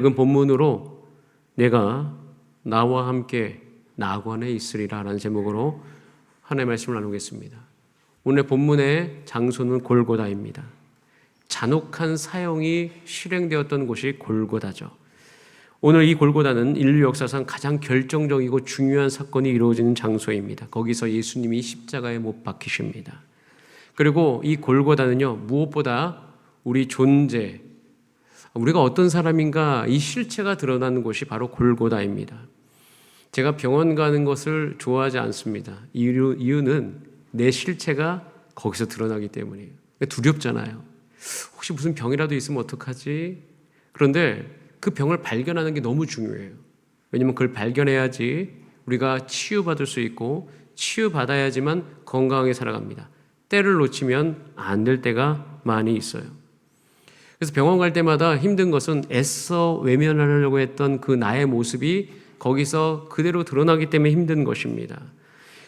읽은 본문으로 내가 나와 함께 낙원에 있으리라 라는 제목으로 하나님의 말씀을 나누겠습니다. 오늘 본문의 장소는 골고다입니다. 잔혹한 사형이 실행되었던 곳이 골고다죠. 오늘 이 골고다는 인류 역사상 가장 결정적이고 중요한 사건이 이루어지는 장소입니다. 거기서 예수님이 십자가에 못 박히십니다. 그리고 이 골고다는요, 무엇보다 우리 존재, 우리가 어떤 사람인가 이 실체가 드러나는 곳이 바로 골고다입니다. 제가 병원 가는 것을 좋아하지 않습니다. 이유는 내 실체가 거기서 드러나기 때문이에요. 두렵잖아요. 혹시 무슨 병이라도 있으면 어떡하지? 그런데 그 병을 발견하는 게 너무 중요해요. 왜냐하면 그걸 발견해야지 우리가 치유받을 수 있고 치유받아야지만 건강하게 살아갑니다. 때를 놓치면 안 될 때가 많이 있어요. 그래서 병원 갈 때마다 힘든 것은 애써 외면하려고 했던 그 나의 모습이 거기서 그대로 드러나기 때문에 힘든 것입니다.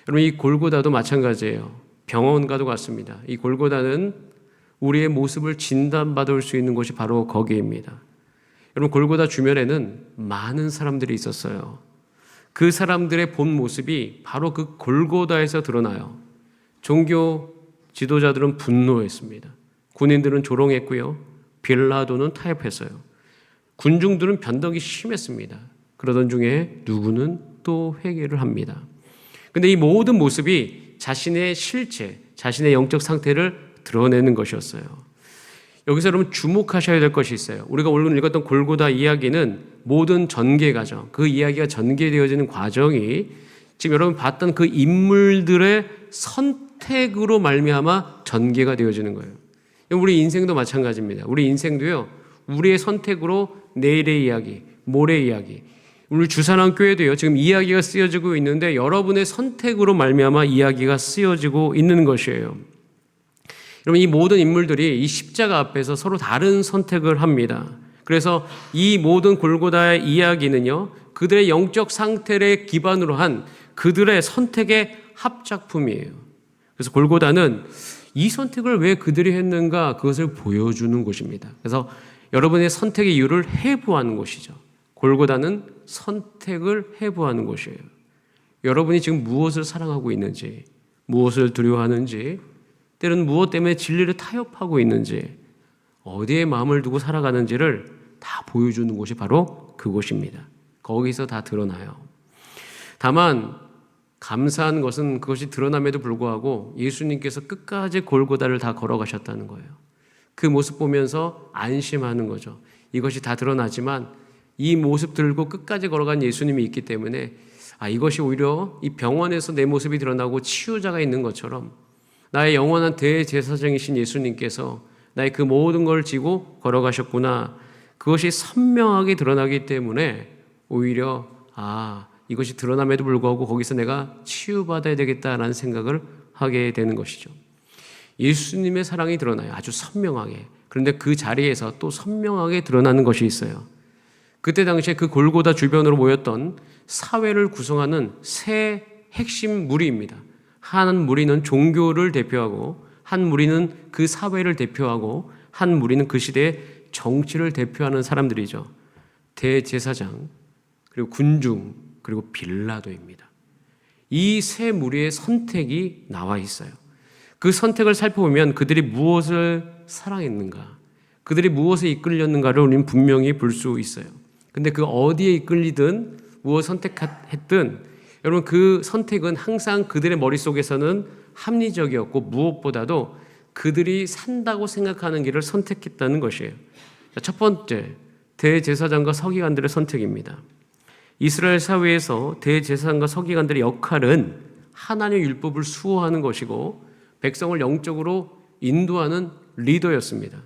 여러분, 이 골고다도 마찬가지예요. 병원과도 같습니다. 이 골고다는 우리의 모습을 진단받을 수 있는 곳이 바로 거기입니다. 여러분, 골고다 주변에는 많은 사람들이 있었어요. 그 사람들의 본 모습이 바로 그 골고다에서 드러나요. 종교 지도자들은 분노했습니다. 군인들은 조롱했고요. 빌라도는 타협했어요. 군중들은 변덕이 심했습니다. 그러던 중에 누구는 또 회개를 합니다. 그런데 이 모든 모습이 자신의 실체, 자신의 영적 상태를 드러내는 것이었어요. 여기서 여러분 주목하셔야 될 것이 있어요. 우리가 오늘 읽었던 골고다 이야기는 모든 전개 과정, 그 이야기가 전개되어지는 과정이 지금 여러분 봤던 그 인물들의 선택으로 말미암아 전개가 되어지는 거예요. 우리 인생도 마찬가지입니다. 우리 인생도요, 우리의 선택으로 내일의 이야기, 모레의 이야기, 우리 주산한 교회도요, 지금 이야기가 쓰여지고 있는데 여러분의 선택으로 말미암아 이야기가 쓰여지고 있는 것이에요. 여러분, 이 모든 인물들이 이 십자가 앞에서 서로 다른 선택을 합니다. 그래서 이 모든 골고다의 이야기는요, 그들의 영적 상태를 기반으로 한 그들의 선택의 합작품이에요. 그래서 골고다는 이 선택을 왜 그들이 했는가, 그것을 보여주는 곳입니다. 그래서 여러분의 선택의 이유를 해부하는 곳이죠. 골고다는 선택을 해부하는 곳이에요. 여러분이 지금 무엇을 사랑하고 있는지, 무엇을 두려워하는지, 때로는 무엇 때문에 진리를 타협하고 있는지, 어디에 마음을 두고 살아가는지를 다 보여주는 곳이 바로 그곳입니다. 거기서 다 드러나요. 다만 감사한 것은 그것이 드러남에도 불구하고 예수님께서 끝까지 골고다를 다 걸어가셨다는 거예요. 그 모습 보면서 안심하는 거죠. 이것이 다 드러나지만 이 모습 들고 끝까지 걸어간 예수님이 있기 때문에 이것이 오히려 이 병원에서 내 모습이 드러나고 치유자가 있는 것처럼 나의 영원한 대제사장이신 예수님께서 나의 그 모든 걸 지고 걸어가셨구나. 그것이 선명하게 드러나기 때문에 오히려 이것이 드러남에도 불구하고 거기서 내가 치유받아야 되겠다라는 생각을 하게 되는 것이죠. 예수님의 사랑이 드러나요. 아주 선명하게. 그런데 그 자리에서 또 선명하게 드러나는 것이 있어요. 그때 당시에 그 골고다 주변으로 모였던 사회를 구성하는 세 핵심 무리입니다. 한 무리는 종교를 대표하고, 한 무리는 그 사회를 대표하고, 한 무리는 그 시대의 정치를 대표하는 사람들이죠. 대제사장, 그리고 군중, 그리고 빌라도입니다. 이 세 무리의 선택이 나와 있어요. 그 선택을 살펴보면 그들이 무엇을 사랑했는가, 그들이 무엇에 이끌렸는가를 우리는 분명히 볼 수 있어요. 근데 그 어디에 이끌리든 무엇을 선택했든 여러분, 그 선택은 항상 그들의 머릿속에서는 합리적이었고 무엇보다도 그들이 산다고 생각하는 길을 선택했다는 것이에요. 첫 번째, 대제사장과 서기관들의 선택입니다. 이스라엘 사회에서 대제사장과 서기관들의 역할은 하나님의 율법을 수호하는 것이고 백성을 영적으로 인도하는 리더였습니다.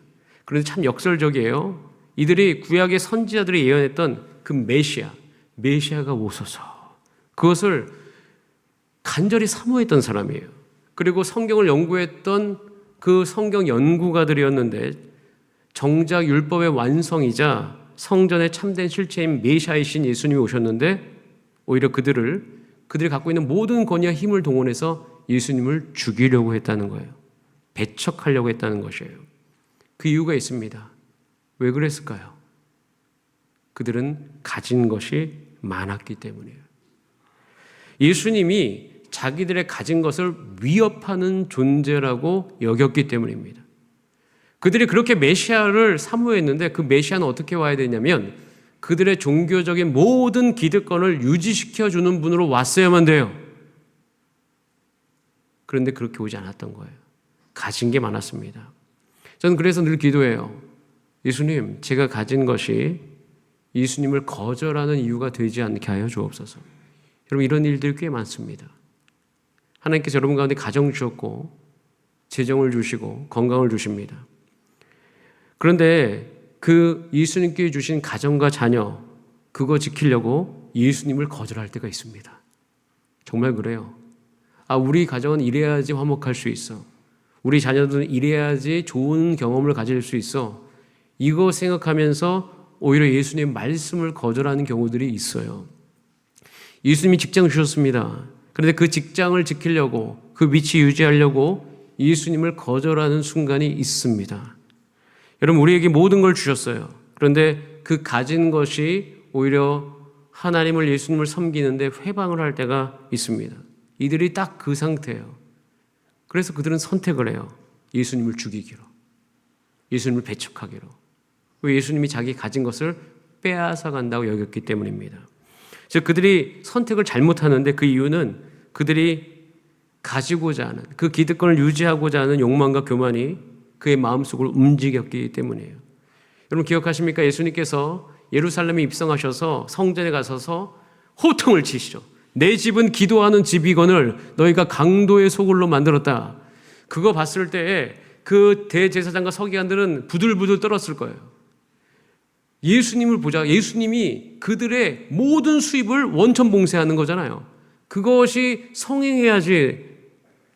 그런데 참 역설적이에요. 이들이 구약의 선지자들이 예언했던 그 메시아가 오소서, 그것을 간절히 사모했던 사람이에요. 그리고 성경을 연구했던 그 성경 연구가들이었는데 정작 율법의 완성이자 성전의 참된 실체인 메시아이신 예수님이 오셨는데 오히려 그들이 갖고 있는 모든 권위와 힘을 동원해서 예수님을 죽이려고 했다는 거예요. 배척하려고 했다는 것이에요. 그 이유가 있습니다. 왜 그랬을까요? 그들은 가진 것이 많았기 때문이에요. 예수님이 자기들의 가진 것을 위협하는 존재라고 여겼기 때문입니다. 그들이 그렇게 메시아를 사모했는데 그 메시아는 어떻게 와야 되냐면 그들의 종교적인 모든 기득권을 유지시켜주는 분으로 왔어야만 돼요. 그런데 그렇게 오지 않았던 거예요. 가진 게 많았습니다. 저는 그래서 늘 기도해요. 예수님, 제가 가진 것이 예수님을 거절하는 이유가 되지 않게 하여 주옵소서. 여러분, 이런 일들이 꽤 많습니다. 하나님께서 여러분 가운데 가정 주셨고 재정을 주시고 건강을 주십니다. 그런데 그 예수님께 주신 가정과 자녀, 그거 지키려고 예수님을 거절할 때가 있습니다. 정말 그래요. 우리 가정은 이래야지 화목할 수 있어. 우리 자녀들은 이래야지 좋은 경험을 가질 수 있어. 이거 생각하면서 오히려 예수님의 말씀을 거절하는 경우들이 있어요. 예수님이 직장 주셨습니다. 그런데 그 직장을 지키려고, 그 위치 유지하려고 예수님을 거절하는 순간이 있습니다. 여러분, 우리에게 모든 걸 주셨어요. 그런데 그 가진 것이 오히려 하나님을, 예수님을 섬기는데 회방을 할 때가 있습니다. 이들이 딱 그 상태예요. 그래서 그들은 선택을 해요. 예수님을 죽이기로, 예수님을 배척하기로. 왜? 예수님이 자기 가진 것을 빼앗아 간다고 여겼기 때문입니다. 즉 그들이 선택을 잘못하는데 그 이유는 그들이 가지고자 하는, 그 기득권을 유지하고자 하는 욕망과 교만이 그의 마음속을 움직였기 때문이에요. 여러분 기억하십니까? 예수님께서 예루살렘에 입성하셔서 성전에 가서서 호통을 치시죠. 내 집은 기도하는 집이거늘 너희가 강도의 소굴로 만들었다. 그거 봤을 때 그 대제사장과 서기관들은 부들부들 떨었을 거예요. 예수님을 보자. 예수님이 그들의 모든 수입을 원천봉쇄하는 거잖아요. 그것이 성행해야지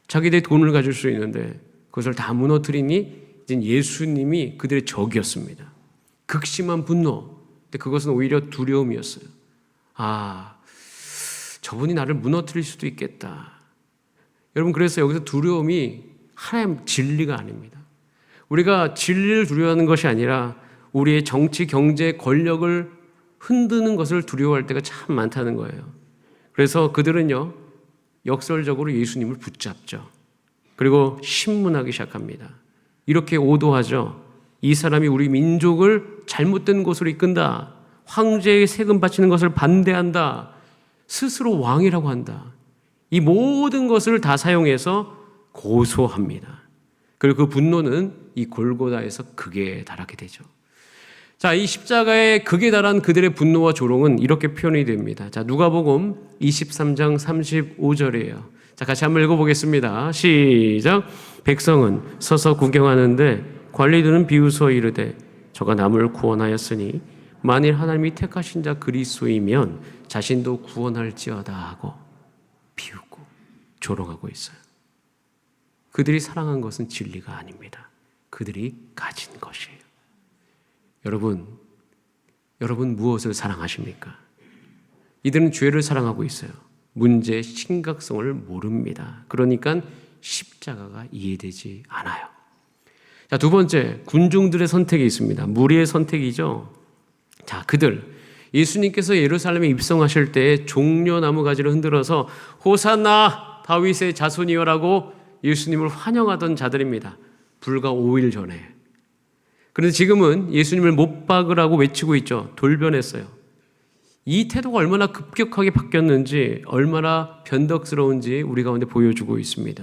자기들의 돈을 가질 수 있는데 그것을 다 무너뜨리니 이제 예수님이 그들의 적이었습니다. 극심한 분노. 근데 그것은 오히려 두려움이었어요. 저분이 나를 무너뜨릴 수도 있겠다. 여러분 그래서 여기서 두려움이 하나님 진리가 아닙니다. 우리가 진리를 두려워하는 것이 아니라 우리의 정치, 경제, 권력을 흔드는 것을 두려워할 때가 참 많다는 거예요. 그래서 그들은요, 역설적으로 예수님을 붙잡죠. 그리고 신문하기 시작합니다. 이렇게 오도하죠. 이 사람이 우리 민족을 잘못된 곳으로 이끈다. 황제에게 세금 바치는 것을 반대한다. 스스로 왕이라고 한다. 이 모든 것을 다 사용해서 고소합니다. 그리고 그 분노는 이 골고다에서 극에 달하게 되죠. 자, 이 십자가의 극에 달한 그들의 분노와 조롱은 이렇게 표현이 됩니다. 자, 누가복음 23장 35절이에요. 자, 같이 한번 읽어보겠습니다. 시작. 백성은 서서 구경하는데 관리들은 비웃어 이르되 저가 남을 구원하였으니 만일 하나님이 택하신 자 그리스도이면 자신도 구원할지어다 하고 비웃고 조롱하고 있어요. 그들이 사랑한 것은 진리가 아닙니다. 그들이 가진 것이에요. 여러분 무엇을 사랑하십니까? 이들은 죄를 사랑하고 있어요. 문제의 심각성을 모릅니다. 그러니까 십자가가 이해되지 않아요. 자, 두 번째, 군중들의 선택이 있습니다. 무리의 선택이죠. 자, 그들 예수님께서 예루살렘에 입성하실 때 종려나무 가지를 흔들어서 호산나 다윗의 자손이여라고 예수님을 환영하던 자들입니다. 불과 5일 전에. 그런데 지금은 예수님을 못 박으라고 외치고 있죠. 돌변했어요. 이 태도가 얼마나 급격하게 바뀌었는지, 얼마나 변덕스러운지 우리 가운데 보여주고 있습니다.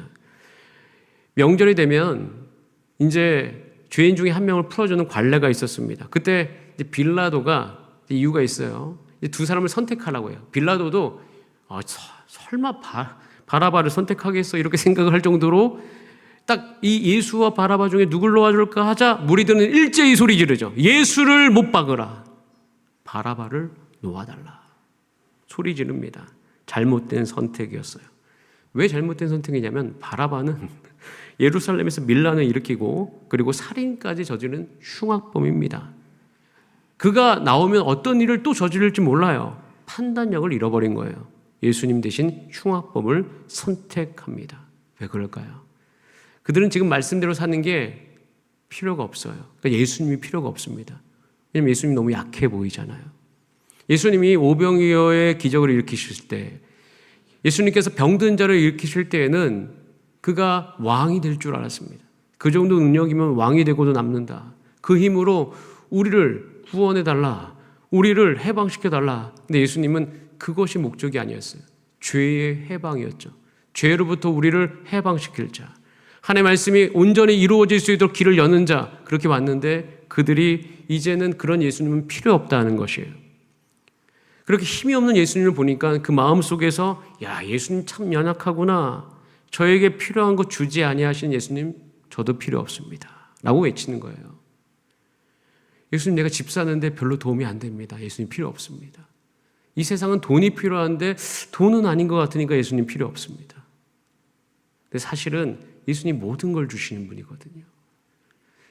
명절이 되면 이제 죄인 중에 한 명을 풀어주는 관례가 있었습니다. 그때 빌라도가 이유가 있어요. 두 사람을 선택하라고 해요. 빌라도도 설마 바라바를 선택하겠어 이렇게 생각을 할 정도로 딱 이 예수와 바라바 중에 누굴 놓아줄까 하자 무리들은 일제히 소리 지르죠. 예수를 못 박으라. 바라바를 놓아달라. 소리 지릅니다. 잘못된 선택이었어요. 왜 잘못된 선택이냐면 바라바는 예루살렘에서 밀란을 일으키고 그리고 살인까지 저지른 흉악범입니다. 그가 나오면 어떤 일을 또 저지를지 몰라요. 판단력을 잃어버린 거예요. 예수님 대신 흉악범을 선택합니다. 왜 그럴까요? 그들은 지금 말씀대로 사는 게 필요가 없어요. 그러니까 예수님이 필요가 없습니다. 왜냐하면 예수님이 너무 약해 보이잖아요. 예수님이 오병이어의 기적을 일으키실 때, 예수님께서 병든 자를 일으키실 때에는 그가 왕이 될 줄 알았습니다. 그 정도 능력이면 왕이 되고도 남는다. 그 힘으로 우리를 구원해달라. 우리를 해방시켜달라. 근데 예수님은 그것이 목적이 아니었어요. 죄의 해방이었죠. 죄로부터 우리를 해방시킬 자. 하나님의 말씀이 온전히 이루어질 수 있도록 길을 여는 자. 그렇게 왔는데 그들이 이제는 그런 예수님은 필요 없다는 것이에요. 그렇게 힘이 없는 예수님을 보니까 그 마음속에서 야, 예수님 참 연약하구나. 저에게 필요한 거 주지 아니하신 예수님 저도 필요 없습니다. 라고 외치는 거예요. 예수님 내가 집 사는데 별로 도움이 안 됩니다. 예수님 필요 없습니다. 이 세상은 돈이 필요한데 돈은 아닌 것 같으니까 예수님 필요 없습니다. 근데 사실은 예수님 모든 걸 주시는 분이거든요.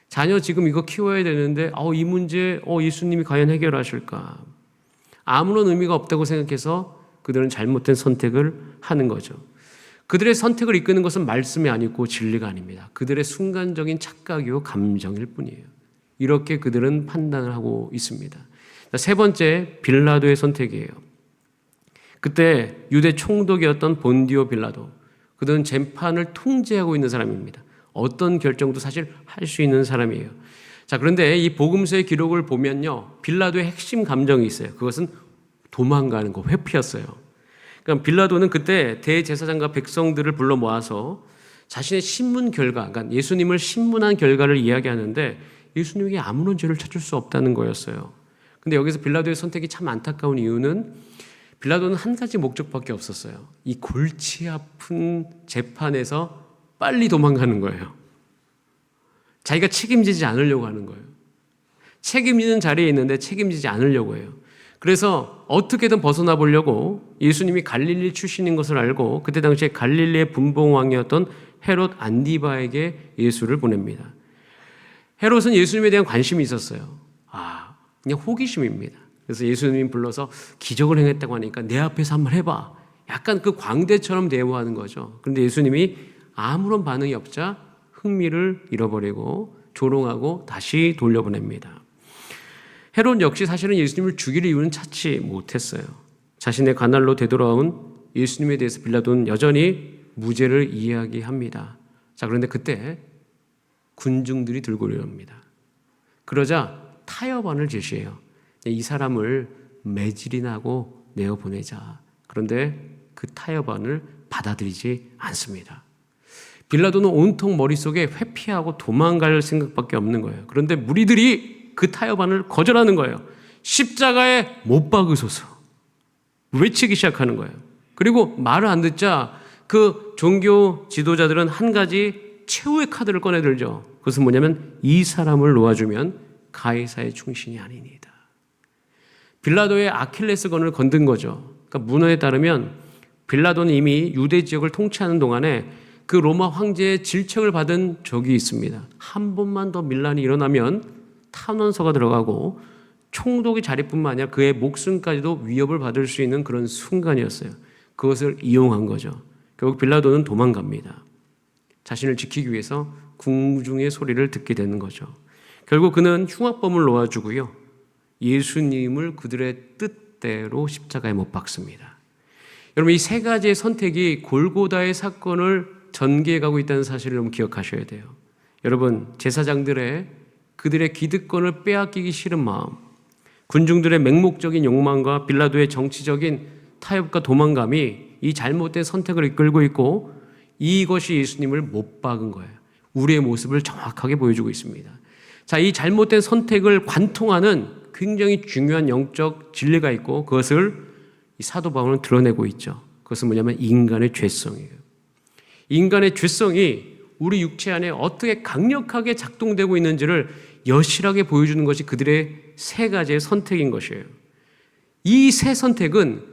자녀 지금 이거 키워야 되는데 이 문제 예수님이 과연 해결하실까? 아무런 의미가 없다고 생각해서 그들은 잘못된 선택을 하는 거죠. 그들의 선택을 이끄는 것은 말씀이 아니고 진리가 아닙니다. 그들의 순간적인 착각이요 감정일 뿐이에요. 이렇게 그들은 판단을 하고 있습니다. 세 번째, 빌라도의 선택이에요. 그때 유대 총독이었던 본디오 빌라도, 그들은 재판을 통제하고 있는 사람입니다. 어떤 결정도 사실 할 수 있는 사람이에요. 자, 그런데 이 복음서의 기록을 보면요, 빌라도의 핵심 감정이 있어요. 그것은 도망가는 거, 회피였어요. 그러니까 빌라도는 그때 대제사장과 백성들을 불러 모아서 자신의 신문 결과, 그러니까 예수님을 신문한 결과를 이야기하는데 예수님에게 아무런 죄를 찾을 수 없다는 거였어요. 근데 여기서 빌라도의 선택이 참 안타까운 이유는 빌라도는 한 가지 목적밖에 없었어요. 이 골치 아픈 재판에서 빨리 도망가는 거예요. 자기가 책임지지 않으려고 하는 거예요. 책임지는 자리에 있는데 책임지지 않으려고 해요. 그래서 어떻게든 벗어나 보려고 예수님이 갈릴리 출신인 것을 알고 그때 당시에 갈릴리의 분봉왕이었던 헤롯 안디바에게 예수를 보냅니다. 헤롯은 예수님에 대한 관심이 있었어요. 그냥 호기심입니다. 그래서 예수님이 불러서 기적을 행했다고 하니까 내 앞에서 한번 해봐. 약간 그 광대처럼 대우하는 거죠. 그런데 예수님이 아무런 반응이 없자 흥미를 잃어버리고 조롱하고 다시 돌려보냅니다. 헤롯 역시 사실은 예수님을 죽일 이유는 찾지 못했어요. 자신의 관할로 되돌아온 예수님에 대해서 빌라도는 여전히 무죄를 이야기합니다. 자, 그런데 그때 군중들이 들고 올라옵니다. 그러자 타협안을 제시해요. 이 사람을 매질이나 하고 내어보내자. 그런데 그 타협안을 받아들이지 않습니다. 빌라도는 온통 머릿속에 회피하고 도망갈 생각밖에 없는 거예요. 그런데 무리들이 그 타협안을 거절하는 거예요. 십자가에 못 박으소서. 외치기 시작하는 거예요. 그리고 말을 안 듣자 그 종교 지도자들은 한 가지 최후의 카드를 꺼내들죠. 그것은 뭐냐면 이 사람을 놓아주면 가이사의 충신이 아니니이다. 빌라도의 아킬레스건을 건든 거죠. 그러니까 문헌에 따르면 빌라도는 이미 유대 지역을 통치하는 동안에 그 로마 황제의 질책을 받은 적이 있습니다. 한 번만 더 밀란이 일어나면 탄원서가 들어가고 총독의 자리뿐만 아니라 그의 목숨까지도 위협을 받을 수 있는 그런 순간이었어요. 그것을 이용한 거죠. 결국 빌라도는 도망갑니다. 자신을 지키기 위해서 궁중의 소리를 듣게 되는 거죠. 결국 그는 흉악범을 놓아주고요. 예수님을 그들의 뜻대로 십자가에 못 박습니다. 여러분, 이 세 가지의 선택이 골고다의 사건을 전개해가고 있다는 사실을 여러분 기억하셔야 돼요. 여러분, 제사장들의 그들의 기득권을 빼앗기기 싫은 마음, 군중들의 맹목적인 욕망과 빌라도의 정치적인 타협과 도망감이 이 잘못된 선택을 이끌고 있고 이것이 예수님을 못 박은 거예요. 우리의 모습을 정확하게 보여주고 있습니다. 자, 이 잘못된 선택을 관통하는 굉장히 중요한 영적 진리가 있고 그것을 이 사도 바울은 드러내고 있죠. 그것은 뭐냐면 인간의 죄성이에요. 인간의 죄성이 우리 육체 안에 어떻게 강력하게 작동되고 있는지를 여실하게 보여주는 것이 그들의 세 가지의 선택인 것이에요. 이 세 선택은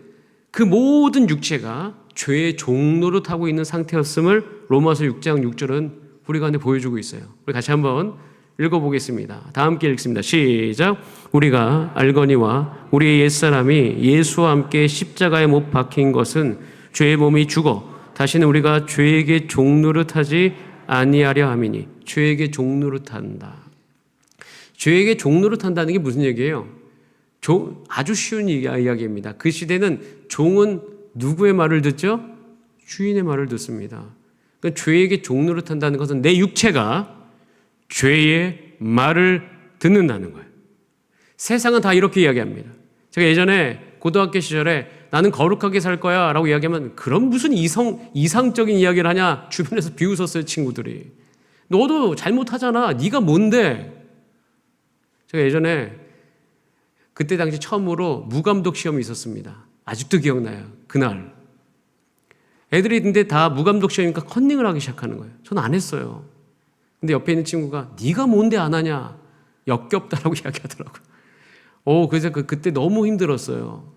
그 모든 육체가 죄의 종로로 타고 있는 상태였음을 로마서 6장 6절은 우리 가운데 보여주고 있어요. 우리 같이 한번 읽어보겠습니다. 다 함께 읽습니다. 시작. 우리가 알거니와 우리의 옛사람이 예수와 함께 십자가에 못 박힌 것은 죄의 몸이 죽어 다시는 우리가 죄에게 종노릇하지 아니하려 함이니. 죄에게 종노릇한다. 죄에게 종노릇한다는 게 무슨 얘기예요? 아주 쉬운 이야기입니다. 그 시대는 종은 누구의 말을 듣죠? 주인의 말을 듣습니다. 그러니까 죄에게 종노릇한다는 것은 내 육체가 죄의 말을 듣는다는 거예요. 세상은 다 이렇게 이야기합니다. 제가 예전에 고등학교 시절에 나는 거룩하게 살 거야 라고 이야기하면 그런 무슨 이상적인 이야기를 하냐 주변에서 비웃었어요, 친구들이. 너도 잘못하잖아. 네가 뭔데? 제가 예전에 그때 당시 처음으로 무감독 시험이 있었습니다. 아직도 기억나요. 그날 애들이 근데 다 무감독 시험이니까 컨닝을 하기 시작하는 거예요. 저는 안 했어요. 근데 옆에 있는 친구가 네가 뭔데 안 하냐? 역겹다라고 이야기하더라고요. 그래서 그때 너무 힘들었어요.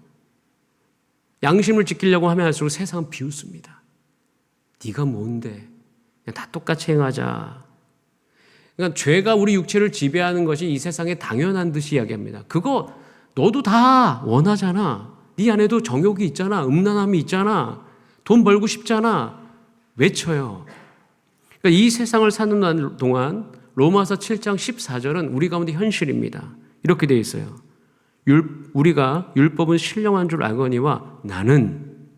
양심을 지키려고 하면 할수록 세상은 비웃습니다. 네가 뭔데? 그냥 다 똑같이 행하자. 그러니까 죄가 우리 육체를 지배하는 것이 이 세상에 당연한 듯이 이야기합니다. 그거 너도 다 원하잖아. 네 안에도 정욕이 있잖아. 음란함이 있잖아. 돈 벌고 싶잖아. 외쳐요. 그러니까 이 세상을 사는 동안 로마서 7장 14절은 우리 가운데 현실입니다. 이렇게 되어 있어요. 우리가 율법은 신령한 줄 알거니와 나는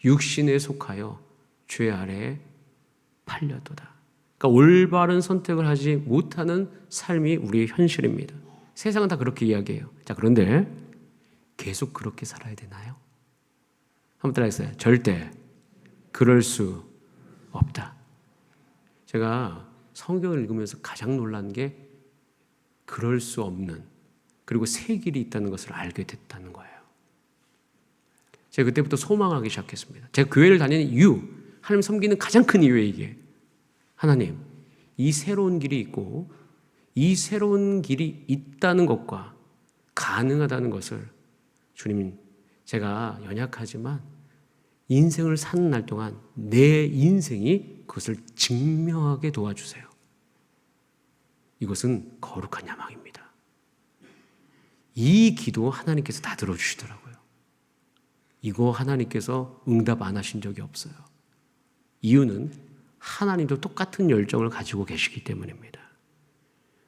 육신에 속하여 죄 아래에 팔려도다. 그러니까 올바른 선택을 하지 못하는 삶이 우리의 현실입니다. 세상은 다 그렇게 이야기해요. 자, 그런데 계속 그렇게 살아야 되나요? 한번 따라했어요. 절대 그럴 수 없다. 제가 성경을 읽으면서 가장 놀란 게 그럴 수 없는 그리고 새 길이 있다는 것을 알게 됐다는 거예요. 제가 그때부터 소망하기 시작했습니다. 제가 교회를 다니는 이유, 하나님 섬기는 가장 큰 이유예요, 이게. 하나님, 이 새로운 길이 있고 이 새로운 길이 있다는 것과 가능하다는 것을 주님, 제가 연약하지만 인생을 사는 날 동안 내 인생이 그것을 증명하게 도와주세요. 이것은 거룩한 야망입니다. 이 기도 하나님께서 다 들어주시더라고요. 이거 하나님께서 응답 안 하신 적이 없어요. 이유는 하나님도 똑같은 열정을 가지고 계시기 때문입니다.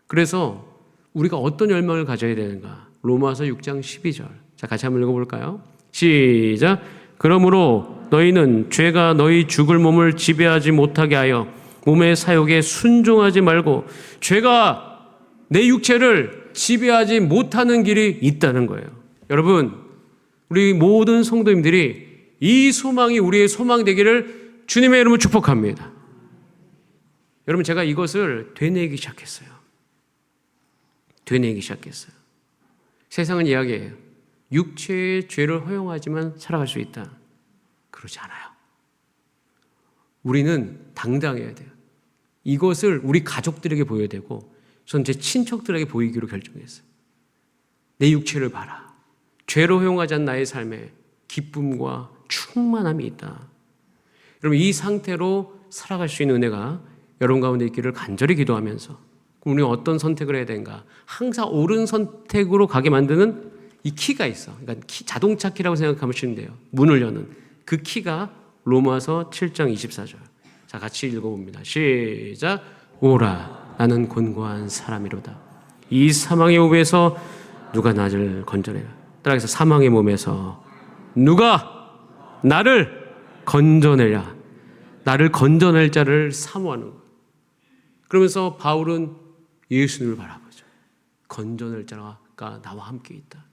그래서 우리가 어떤 열망을 가져야 되는가? 로마서 6장 12절. 자, 같이 한번 읽어볼까요? 시작. 그러므로 너희는 죄가 너희 죽을 몸을 지배하지 못하게 하여 몸의 사욕에 순종하지 말고 죄가 내 육체를 지배하지 못하는 길이 있다는 거예요. 여러분, 우리 모든 성도님들이 이 소망이 우리의 소망 되기를 주님의 이름으로 축복합니다. 여러분, 제가 이것을 되뇌기 시작했어요. 세상은 이야기해요. 육체의 죄를 허용하지만 살아갈 수 있다. 그러지 않아요. 우리는 당당해야 돼요. 이것을 우리 가족들에게 보여야 되고 전 제 친척들에게 보이기로 결정했어요. 내 육체를 봐라. 죄로 허용하지 않은 나의 삶에 기쁨과 충만함이 있다. 여러분, 이 상태로 살아갈 수 있는 은혜가 여러분 가운데 있기를 간절히 기도하면서 우리는 어떤 선택을 해야 되는가? 항상 옳은 선택으로 가게 만드는 이 키가 있어. 그러니까 자동차 키라고 생각하시면 돼요. 문을 여는 그 키가 로마서 7장 24절. 자, 같이 읽어봅니다. 시작. 오라, 나는 곤고한 사람이로다. 이 사망의 몸에서 누가 나를 건져내라. 따라해서 사망의 몸에서 누가 나를 건져내랴. 나를 건져낼 자를 사모하는 거예요. 그러면서 바울은 예수님을 바라보죠. 건져낼 자가 나와 함께 있다.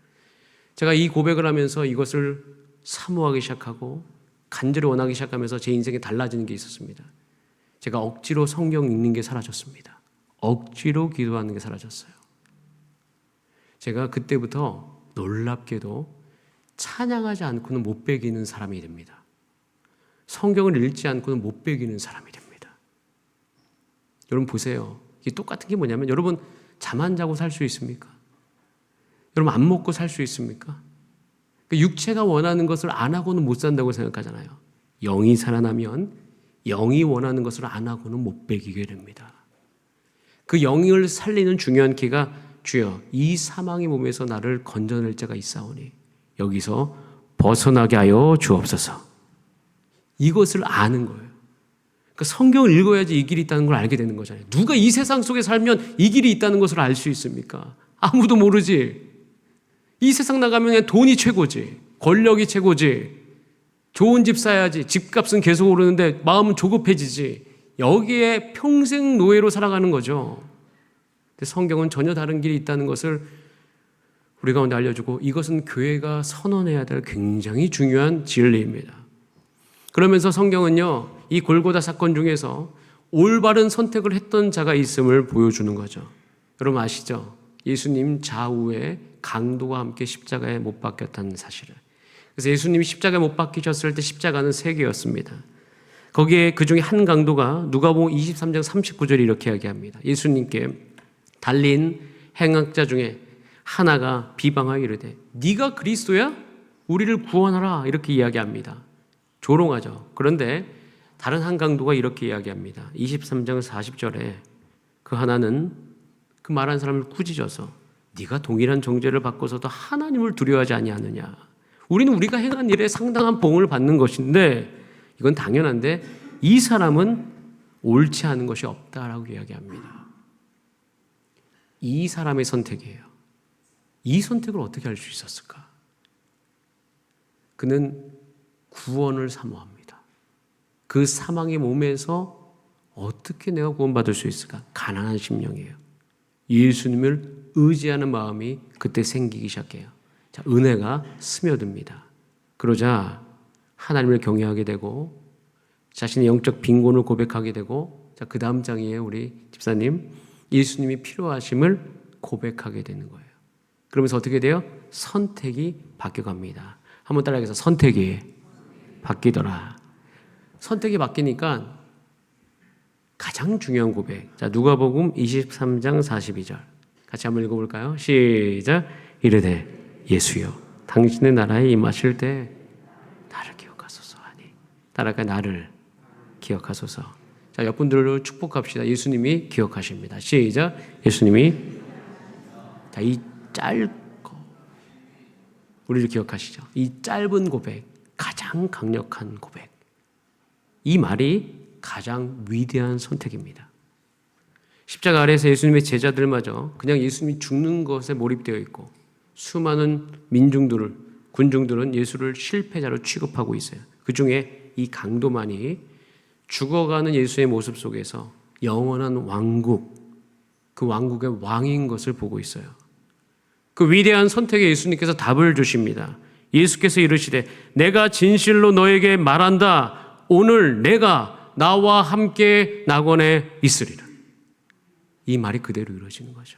제가 이 고백을 하면서 이것을 사모하기 시작하고 간절히 원하기 시작하면서 제 인생에 달라지는 게 있었습니다. 제가 억지로 성경 읽는 게 사라졌습니다. 억지로 기도하는 게 사라졌어요. 제가 그때부터 놀랍게도 찬양하지 않고는 못 배기는 사람이 됩니다. 성경을 읽지 않고는 못 배기는 사람이 됩니다. 여러분 보세요. 이게 똑같은 게 뭐냐면 여러분 잠 안 자고 살 수 있습니까? 여러분 안 먹고 살 수 있습니까? 육체가 원하는 것을 안 하고는 못 산다고 생각하잖아요. 영이 살아나면 영이 원하는 것을 안 하고는 못 배기게 됩니다. 그 영을 살리는 중요한 키가 주여 이 사망의 몸에서 나를 건져낼 자가 있사오니 여기서 벗어나게 하여 주옵소서. 이것을 아는 거예요. 그러니까 성경을 읽어야지 이 길이 있다는 걸 알게 되는 거잖아요. 누가 이 세상 속에 살면 이 길이 있다는 것을 알 수 있습니까? 아무도 모르지. 이 세상 나가면 그냥 돈이 최고지, 권력이 최고지, 좋은 집 사야지, 집값은 계속 오르는데 마음은 조급해지지. 여기에 평생 노예로 살아가는 거죠. 근데 성경은 전혀 다른 길이 있다는 것을 우리 가운데 알려주고, 이것은 교회가 선언해야 될 굉장히 중요한 진리입니다. 그러면서 성경은요, 이 골고다 사건 중에서 올바른 선택을 했던 자가 있음을 보여주는 거죠. 여러분 아시죠? 예수님 좌우에 강도와 함께 십자가에 못 박혔다는 사실을. 그래서 예수님이 십자가에 못 박히셨을 때 십자가는 3개였습니다. 거기에 그 중에 한 강도가 누가복음 23장 39절에 이렇게 이야기합니다. 예수님께 달린 행악자 중에 하나가 비방하여 이르되 네가 그리스도야? 우리를 구원하라, 이렇게 이야기합니다. 조롱하죠. 그런데 다른 한 강도가 이렇게 이야기합니다. 23장 40절에 그 하나는 그 말한 사람을 꾸짖어서 네가 동일한 정죄를 받고서도 하나님을 두려워하지 아니하느냐. 우리는 우리가 행한 일에 상당한 봉을 받는 것인데, 이건 당연한데 이 사람은 옳지 않은 것이 없다라고 이야기합니다. 이 사람의 선택이에요. 이 선택을 어떻게 할 수 있었을까? 그는 구원을 사모합니다. 그 사망의 몸에서 어떻게 내가 구원받을 수 있을까? 가난한 심령이에요. 예수님을 의지하는 마음이 그때 생기기 시작해요. 자, 은혜가 스며듭니다. 그러자 하나님을 경외하게 되고 자신의 영적 빈곤을 고백하게 되고, 자, 그 다음 장이에요. 우리 집사님, 예수님이 필요하심을 고백하게 되는 거예요. 그러면서 어떻게 돼요? 선택이 바뀌어갑니다. 한번 따라해서 선택이 바뀌더라. 선택이 바뀌니까 가장 중요한 고백. 자, 누가복음 23장 42절. 같이 한번 읽어볼까요? 시작. 이르되 예수여 당신의 나라에 임하실 때 나를 기억하소서 하니. 따라할까요? 나를 기억하소서. 자, 옆분들로 축복합시다. 예수님이 기억하십니다. 시작. 예수님이. 자, 이 짧고 우리를 기억하시죠. 이 짧은 고백, 가장 강력한 고백. 이 말이 가장 위대한 선택입니다. 십자가 아래에서 예수님의 제자들마저 그냥 예수님이 죽는 것에 몰입되어 있고, 수많은 군중들은 예수를 실패자로 취급하고 있어요. 그 중에 이 강도만이 죽어가는 예수의 모습 속에서 영원한 왕국, 그 왕국의 왕인 것을 보고 있어요. 그 위대한 선택에 예수님께서 답을 주십니다. 예수께서 이르시되 내가 진실로 너에게 말한다. 오늘 내가 나와 함께 낙원에 있으리라. 이 말이 그대로 이루어지는 거죠.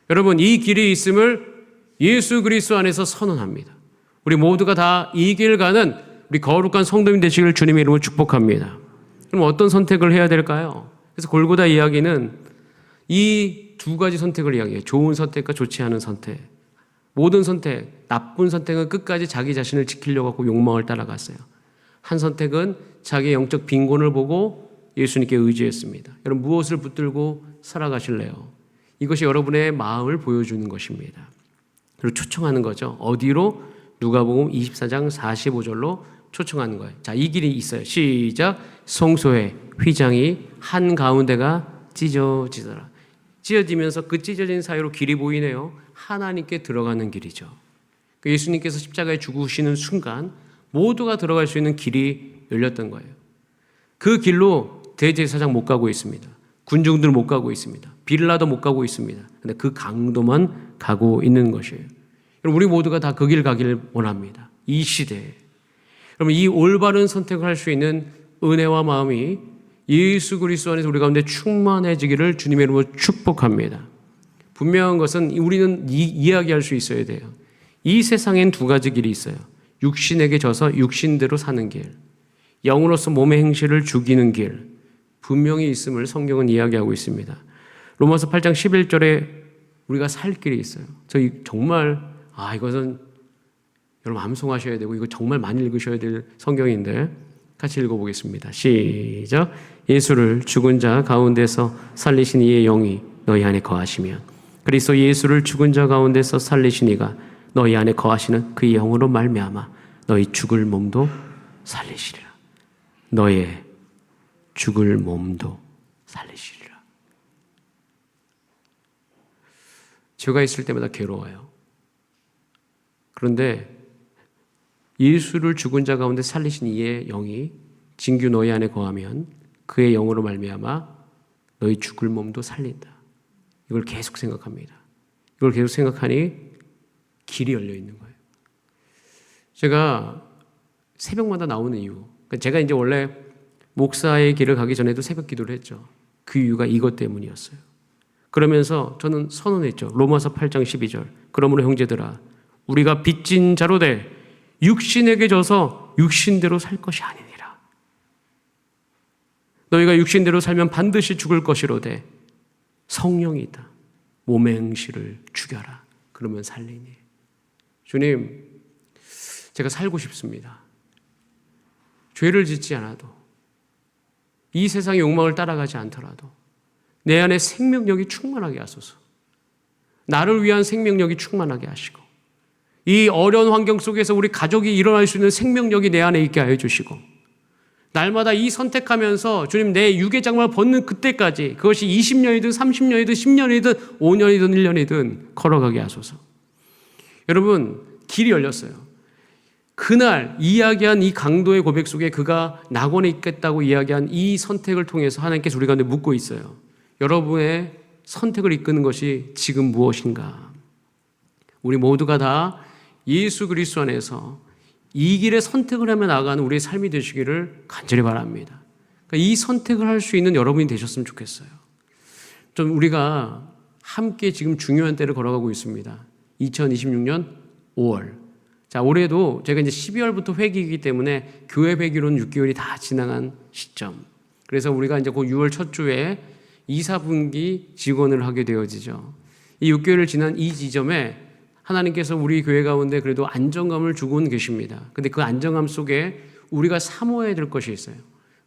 여러분, 이 길이 있음을 예수 그리스도 안에서 선언합니다. 우리 모두가 다 이 길 가는 우리 거룩한 성도님 되시길 주님의 이름으로 축복합니다. 그럼 어떤 선택을 해야 될까요? 그래서 골고다 이야기는 이 두 가지 선택을 이야기해요. 좋은 선택과 좋지 않은 선택. 모든 선택, 나쁜 선택은 끝까지 자기 자신을 지키려고 하고 욕망을 따라갔어요. 한 선택은 자기의 영적 빈곤을 보고 예수님께 의지했습니다. 여러분, 무엇을 붙들고 살아가실래요? 이것이 여러분의 마음을 보여주는 것입니다. 그리고 초청하는 거죠. 어디로? 누가복음 24장 45절로 초청하는 거예요. 자, 이 길이 있어요. 시작. 성소의 휘장이 한가운데가 찢어지더라. 찢어지면서 그 찢어진 사이로 길이 보이네요. 하나님께 들어가는 길이죠. 예수님께서 십자가에 죽으시는 순간 모두가 들어갈 수 있는 길이 열렸던 거예요. 그 길로 대제사장 못 가고 있습니다. 군중들 못 가고 있습니다. 빌라도 못 가고 있습니다. 근데 그 강도만 가고 있는 것이에요. 여러분, 우리 모두가 다 그 길 가기를 원합니다. 이 시대에. 여러분, 이 올바른 선택을 할 수 있는 은혜와 마음이 예수 그리스도 안에서 우리 가운데 충만해지기를 주님의 이름으로 축복합니다. 분명한 것은 우리는 이야기할 수 있어야 돼요. 이 세상엔 두 가지 길이 있어요. 육신에게 져서 육신대로 사는 길, 영으로서 몸의 행실을 죽이는 길, 분명히 있음을 성경은 이야기하고 있습니다. 로마서 8장 11절에 우리가 살 길이 있어요. 정말 이것은 여러분 암송하셔야 되고 이거 정말 많이 읽으셔야 될 성경인데 같이 읽어보겠습니다. 시작. 예수를 죽은 자 가운데서 살리신 이의 영이 너희 안에 거하시면 그리스도 예수를 죽은 자 가운데서 살리신 이가 너희 안에 거하시는 그 영으로 말미암아 너희 죽을 몸도 살리시리라. 너의 죽을 몸도 살리시리라. 죄가 있을 때마다 괴로워요. 그런데 예수를 죽은 자 가운데 살리신 이의 영이 진규 너희 안에 거하면 그의 영으로 말미암아 너희 죽을 몸도 살린다. 이걸 계속 생각합니다. 이걸 계속 생각하니 길이 열려 있는 거예요. 제가 새벽마다 나오는 이유, 제가 이제 원래 목사의 길을 가기 전에도 새벽 기도를 했죠. 그 이유가 이것 때문이었어요. 그러면서 저는 선언했죠. 로마서 8장 12절. 그러므로 형제들아, 우리가 빚진 자로 돼 육신에게 져서 육신대로 살 것이 아니니라. 너희가 육신대로 살면 반드시 죽을 것이로되 성령이 있다. 몸의 행실을 죽여라. 그러면 살리니. 주님, 제가 살고 싶습니다. 죄를 짓지 않아도, 이 세상의 욕망을 따라가지 않더라도 내 안에 생명력이 충만하게 하소서. 나를 위한 생명력이 충만하게 하시고, 이 어려운 환경 속에서 우리 가족이 일어날 수 있는 생명력이 내 안에 있게 하여 주시고, 날마다 이 선택하면서 주님 내 육의 장막을 벗는 그때까지, 그것이 20년이든 30년이든 10년이든 5년이든 1년이든 걸어가게 하소서. 여러분, 길이 열렸어요. 그날 이야기한 이 강도의 고백 속에 그가 낙원에 있겠다고 이야기한 이 선택을 통해서 하나님께서 우리 가운데 묻고 있어요. 여러분의 선택을 이끄는 것이 지금 무엇인가? 우리 모두가 다 예수 그리스도 안에서 이 길의 선택을 하며 나아가는 우리의 삶이 되시기를 간절히 바랍니다. 그러니까 이 선택을 할 수 있는 여러분이 되셨으면 좋겠어요. 좀 우리가 함께 지금 중요한 때를 걸어가고 있습니다. 2026년 5월. 자, 올해도 제가 이제 12월부터 회기이기 때문에 교회 회기로는 6개월이 다 지나간 시점. 그래서 우리가 이제 그 6월 첫 주에 2, 4분기 직원을 하게 되어지죠. 이 6개월을 지난 이 지점에 하나님께서 우리 교회 가운데 그래도 안정감을 주고는 계십니다. 근데 그 안정감 속에 우리가 사모해야 될 것이 있어요.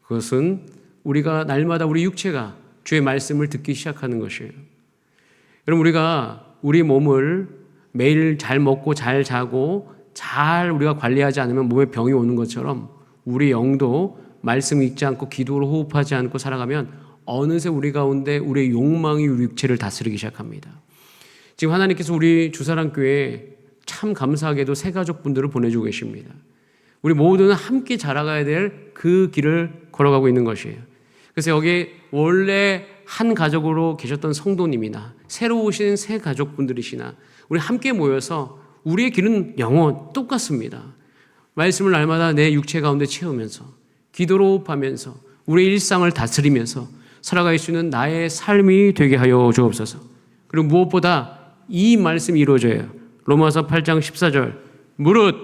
그것은 우리가 날마다 우리 육체가 주의 말씀을 듣기 시작하는 것이에요. 여러분, 우리가 우리 몸을 매일 잘 먹고 잘 자고 잘 우리가 관리하지 않으면 몸에 병이 오는 것처럼 우리 영도 말씀 읽지 않고 기도로 호흡하지 않고 살아가면 어느새 우리 가운데 우리의 욕망이 우리 육체를 다스리기 시작합니다. 지금 하나님께서 우리 주사랑교회에 참 감사하게도 새 가족분들을 보내주고 계십니다. 우리 모두는 함께 자라가야 될 그 길을 걸어가고 있는 것이에요. 그래서 여기 원래 한 가족으로 계셨던 성도님이나 새로 오신 새 가족분들이시나 우리 함께 모여서 우리의 길은 영원 똑같습니다. 말씀을 날마다 내 육체 가운데 채우면서 기도로 호흡하면서 우리의 일상을 다스리면서 살아갈 수 있는 나의 삶이 되게 하여 주옵소서. 그리고 무엇보다 이 말씀이 이루어져요. 로마서 8장 14절. 무릇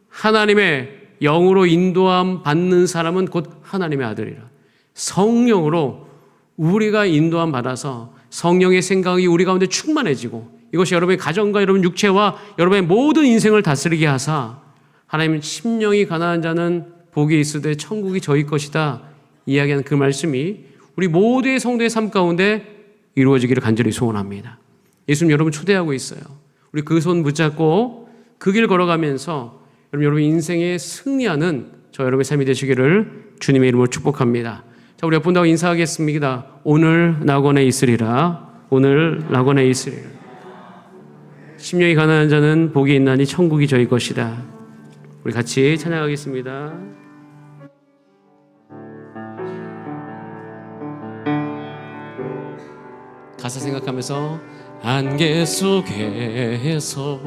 하나님의 영으로 인도함 받는 사람은 곧 하나님의 아들이라. 성령으로 우리가 인도함 받아서 성령의 생각이 우리 가운데 충만해지고 이것이 여러분의 가정과 여러분 육체와 여러분의 모든 인생을 다스리게 하사 하나님은 심령이 가난한 자는 복이 있으되 천국이 저희 것이다 이야기하는 그 말씀이 우리 모두의 성도의 삶 가운데 이루어지기를 간절히 소원합니다. 예수님 여러분 초대하고 있어요. 우리 그 손 붙잡고 그 길 걸어가면서 여러분 인생에 승리하는 저 여러분의 삶이 되시기를 주님의 이름으로 축복합니다. 자, 우리 옆분하고 인사하겠습니다. 오늘 낙원에 있으리라. 오늘 낙원에 있으리라. 심령이 가난한 자는 복이 있나니 천국이 저희 것이다. 우리 같이 찬양하겠습니다. 가사 생각하면서 안개 속에서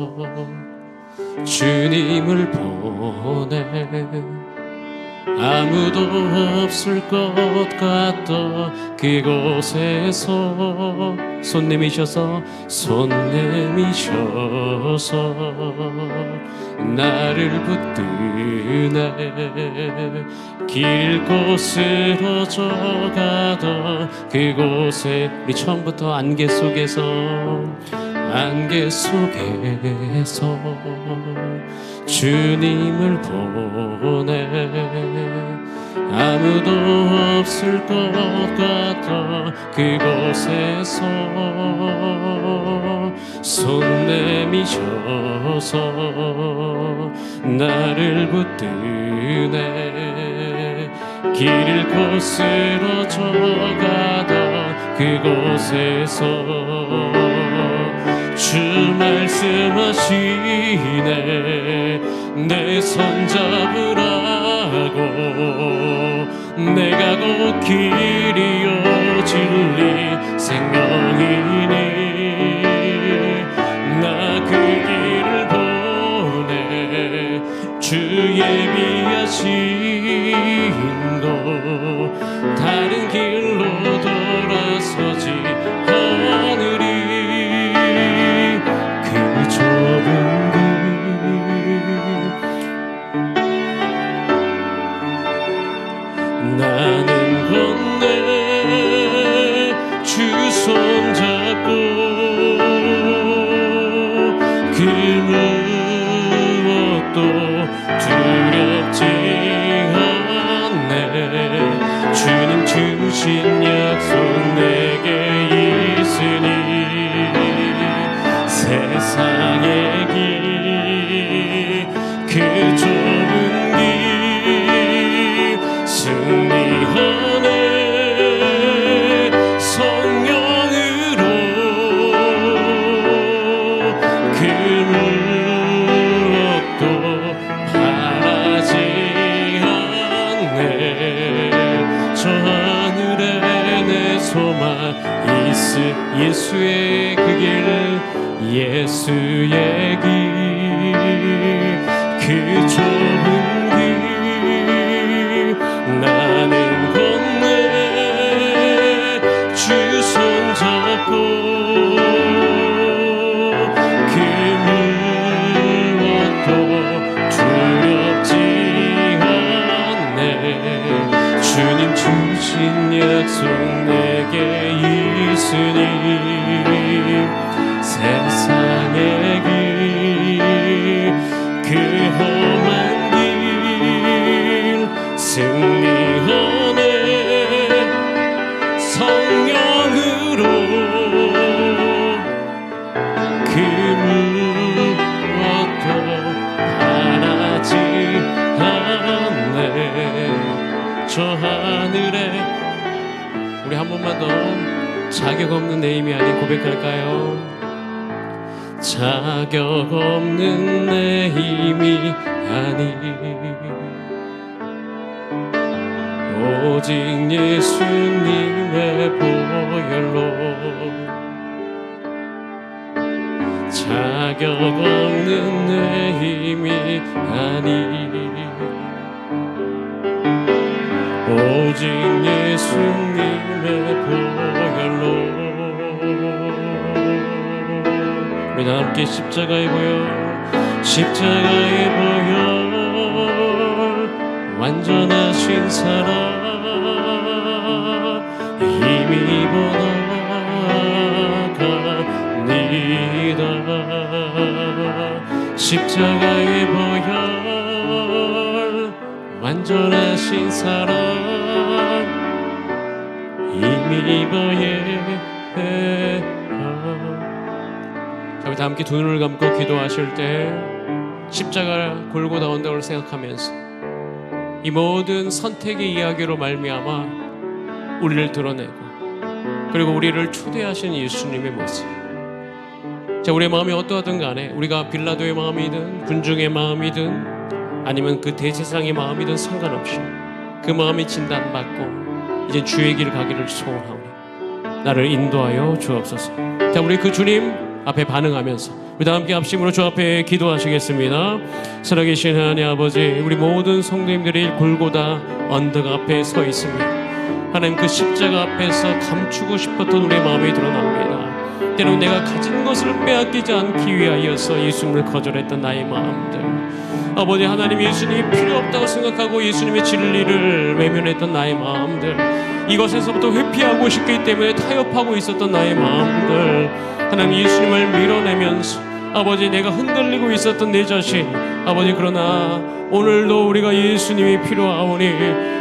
주님을 보내 아무도 없을 것 같던 그곳에서 손 내미셔서 나를 붙드네 길곳으로 저가던 그곳에 우리 처음부터 안개 속에서 주님을 보내 아무도 없을 것 같던 그곳에서 손 내미셔서 나를 붙드네 길 곳으로 저가던 그곳에서 주 말씀하시네 내 손 잡으라고 내가 곧 길이요 진리 생명이니 나 그 길을 보내 주 예비하신 도 다른 길로 돌아서지 않으리 그 좁은 길 나는 건네 주 손잡고 그 무엇도 두렵지 않네 주님 주신 약속 내게 있으니 세상의 길 그 좁은 길 승리하네 성령으로 그 무엇도 바라지 않네 저 하늘에 내 소망 예수의 그 길 예수의 길 그 좁은 길 나는 건네 주 손잡고 그 무엇도 두렵지 않네 주님 주신 약속 내게 있으니 세상의 길 그 험한 길 승리하네 성령으로 그 무엇도 바라지 않네 저 하늘에 우리 한 번만 더 자격 없는 내 힘이 아닌 고백할까요? 자격 없는 내 힘이 아닌 오직 예수님의 보혈로 자격 없는 내 힘이 아닌 오직 예수님의 보혈로 우리 다 함께 십자가의 보혈 십자가의 보혈 완전하신 사랑 힘입어 나갑니다 십자가의 보혈 완전하신 사랑 힘입어 자, 우리 다 함께 두 눈을 감고 기도하실 때 십자가 골고다 언덕을 생각하면서 이 모든 선택의 이야기로 말미암아 우리를 드러내고 그리고 우리를 초대하신 예수님의 모습 자, 우리의 마음이 어떠하든 간에 우리가 빌라도의 마음이든 군중의 마음이든 아니면 그 대제사장의 마음이든 상관없이 그 마음이 진단받고 이제 주의 길 가기를 소원하오니 나를 인도하여 주옵소서. 자, 우리 그 주님 앞에 반응하면서 우리 다 함께 합심으로 주 앞에 기도하시겠습니다. 살아계신 하나님 아버지 우리 모든 성도님들이 골고다 언덕 앞에 서 있습니다. 하나님 그 십자가 앞에서 감추고 싶었던 우리의 마음이 드러납니다. 때로는 내가 가진 것을 빼앗기지 않기 위하여서 예수님을 거절했던 나의 마음들 아버지 하나님 예수님이 필요 없다고 생각하고 예수님의 진리를 외면했던 나의 마음들 이것에서부터 회피하고 싶기 때문에 타협하고 있었던 나의 마음들 하나님 예수님을 밀어내면서 아버지 내가 흔들리고 있었던 내 자신 아버지 그러나 오늘도 우리가 예수님이 필요하오니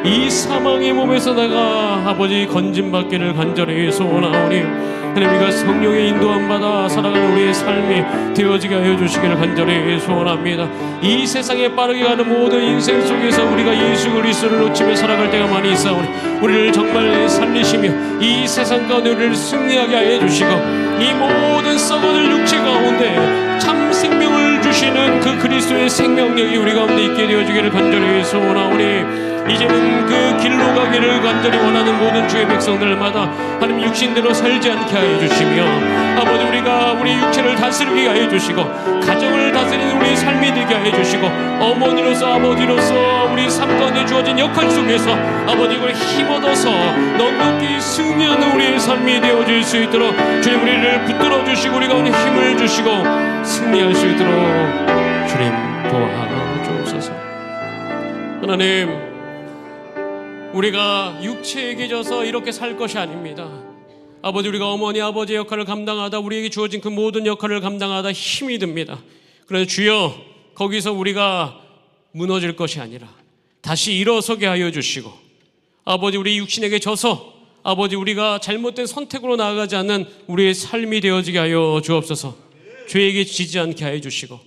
이 사망의 몸에서 내가 아버지 건짐받기를 간절히 소원하오니 하나님과 성령의 인도함 받아 살아가는 우리의 삶이 되어지게 하여 주시기를 간절히 소원합니다. 이 세상에 빠르게 가는 모든 인생 속에서 우리가 예수 그리스도를 놓치며 살아갈 때가 많이 있사오니 우리를 정말 살리시며 이 세상 가운데 우리를 승리하게 하여 주시고 이 모든 썩어질 육체 가운데 참 생명을 주시는 그 그리스도의 생명력이 우리 가운데 있게 되어주기를 간절히 소원하오니 이제는 그 길로 가기를 간절히 원하는 모든 주의 백성들마다 하나님 육신대로 살지 않게 하여 주시며 아버지 우리가 우리 육체를 다스리게 하여 주시고 가정을 다스리는 우리 삶이 되게 하여 주시고 어머니로서 아버지로서 우리 삶 가운데 주어진 역할 속에서 아버지 이걸 힘얻어서 넉넉히 승리하는 우리의 삶이 되어질 수 있도록 주님 우리를 붙들어 주시고 우리 가운데 힘을 주시고 승리할 수 있도록 주님 도와주옵소서. 하나님 우리가 육체에게 져서 이렇게 살 것이 아닙니다. 아버지 우리가 어머니 아버지의 역할을 감당하다 우리에게 주어진 그 모든 역할을 감당하다 힘이 듭니다. 그래서 주여 거기서 우리가 무너질 것이 아니라 다시 일어서게 하여 주시고 아버지 우리 육신에게 져서 아버지 우리가 잘못된 선택으로 나아가지 않는 우리의 삶이 되어지게 하여 주옵소서. 죄에게 지지 않게 하여 주시고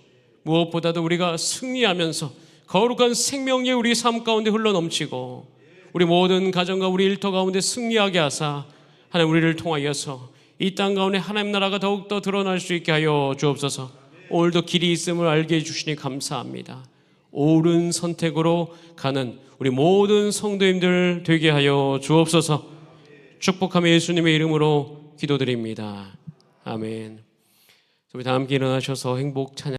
무엇보다도 우리가 승리하면서 거룩한 생명이 우리 삶 가운데 흘러넘치고 우리 모든 가정과 우리 일터 가운데 승리하게 하사 하나님 우리를 통하여서 이 땅 가운데 하나님 나라가 더욱더 드러날 수 있게 하여 주옵소서. 오늘도 길이 있음을 알게 해주시니 감사합니다. 옳은 선택으로 가는 우리 모든 성도님들 되게 하여 주옵소서. 축복하며 예수님의 이름으로 기도드립니다. 아멘. 우리 다 함께 일어나셔서 행복 찬양